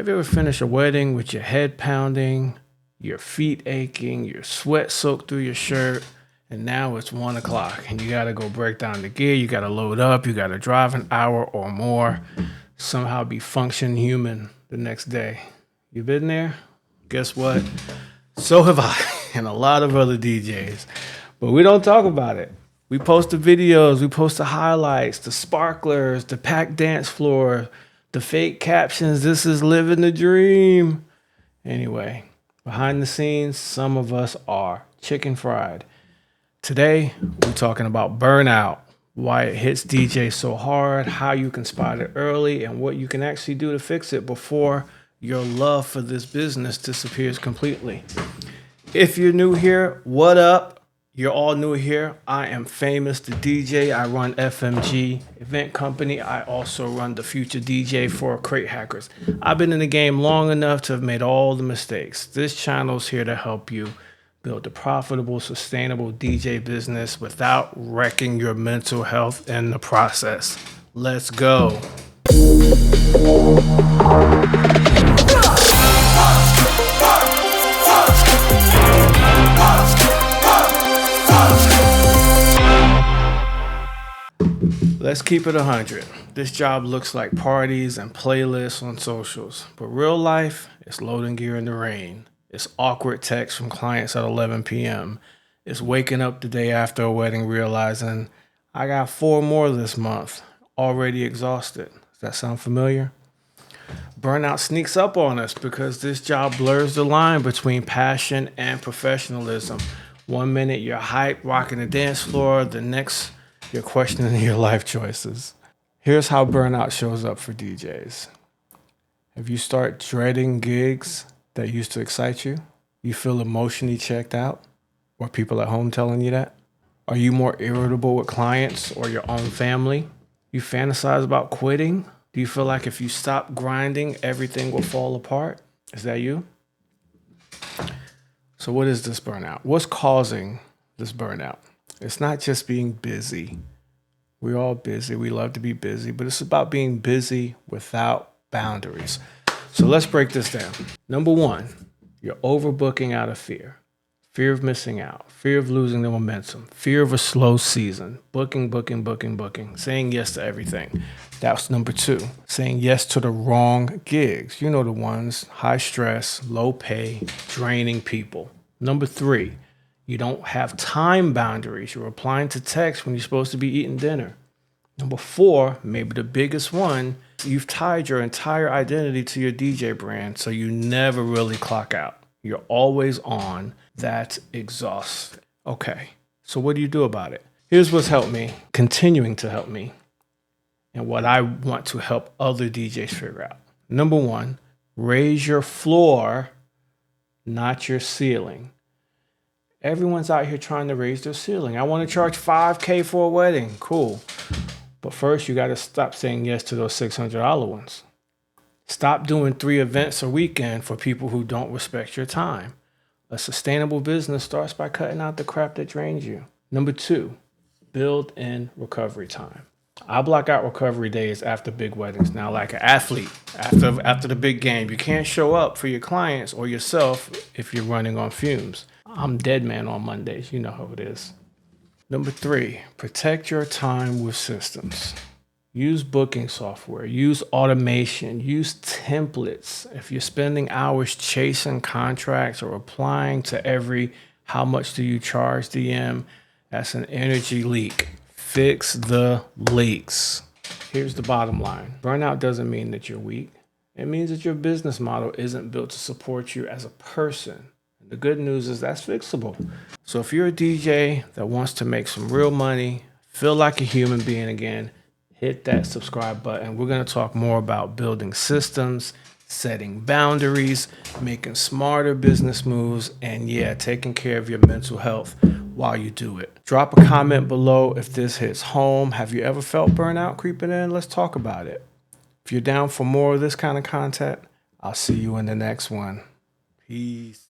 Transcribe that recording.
Have you ever finished a wedding with your head pounding, your feet aching, your sweat soaked through your shirt, and now it's 1 o'clock and you gotta go break down the gear, you gotta load up, you gotta drive an hour or more, somehow be function human the next day? You been there? Guess what? So have I and a lot of other DJs. But we don't talk about it. We post the videos, we post the highlights, the sparklers, the packed dance floor, the fake captions, this is living the dream. Anyway, behind the scenes, some of us are chicken fried. Today, we're talking about burnout, why it hits DJs so hard, how you can spot it early, and what you can actually do to fix it before your love for this business disappears completely. If you're new here, what up? You're all new here. I am Famous the DJ. I run FMG Event Company. I also run the Future DJ for Crate Hackers. I've been in the game long enough to have made all the mistakes. This channel is here to help you build a profitable, sustainable DJ business without wrecking your mental health in the process. Let's go. Let's keep it 100. This job looks like parties and playlists on socials, but real life is loading gear in the rain. It's awkward texts from clients at 11 p.m. It's waking up the day after a wedding realizing I got 4 more this month, already exhausted. Does that sound familiar? Burnout sneaks up on us because this job blurs the line between passion and professionalism. 1 minute you're hype, rocking the dance floor, the next you're questioning your life choices. Here's how burnout shows up for DJs. If you start dreading gigs that used to excite you, you feel emotionally checked out, or people at home telling you that? Are you more irritable with clients or your own family? You fantasize about quitting? Do you feel like if you stop grinding, everything will fall apart? Is that you? So what is this burnout? What's causing this burnout? It's not just being busy. We're all busy. We love to be busy, but it's about being busy without boundaries. So let's break this down. Number 1, you're overbooking out of fear. Fear of missing out, fear of losing the momentum, fear of a slow season, booking, saying yes to everything. That's number 2, saying yes to the wrong gigs. You know the ones, high stress, low pay, draining people. Number 3, you don't have time boundaries. You're replying to text when you're supposed to be eating dinner. Number 4, maybe the biggest one, you've tied your entire identity to your DJ brand, so you never really clock out. You're always on. That exhausts. Okay, so what do you do about it? Here's what's helped me, continuing to help me, and what I want to help other DJs figure out. Number 1, raise your floor, not your ceiling. Everyone's out here trying to raise their ceiling. I want to charge $5K for a wedding. Cool. But first, you got to stop saying yes to those $600 ones. Stop doing 3 events a weekend for people who don't respect your time. A sustainable business starts by cutting out the crap that drains you. Number 2, build in recovery time. I block out recovery days after big weddings. Now, like an athlete, after the big game, you can't show up for your clients or yourself if you're running on fumes. I'm dead man on Mondays. You know how it is. Number 3, protect your time with systems. Use booking software, use automation, use templates. If you're spending hours chasing contracts or applying to every how much do you charge DM, that's an energy leak. Fix the leaks. Here's the bottom line. Burnout doesn't mean that you're weak. It means that your business model isn't built to support you as a person. The good news is that's fixable. So if you're a DJ that wants to make some real money, feel like a human being again, hit that subscribe button. We're going to talk more about building systems, setting boundaries, making smarter business moves, and taking care of your mental health while you do it. Drop a comment below if this hits home. Have you ever felt burnout creeping in? Let's talk about it. If you're down for more of this kind of content, I'll see you in the next one. Peace.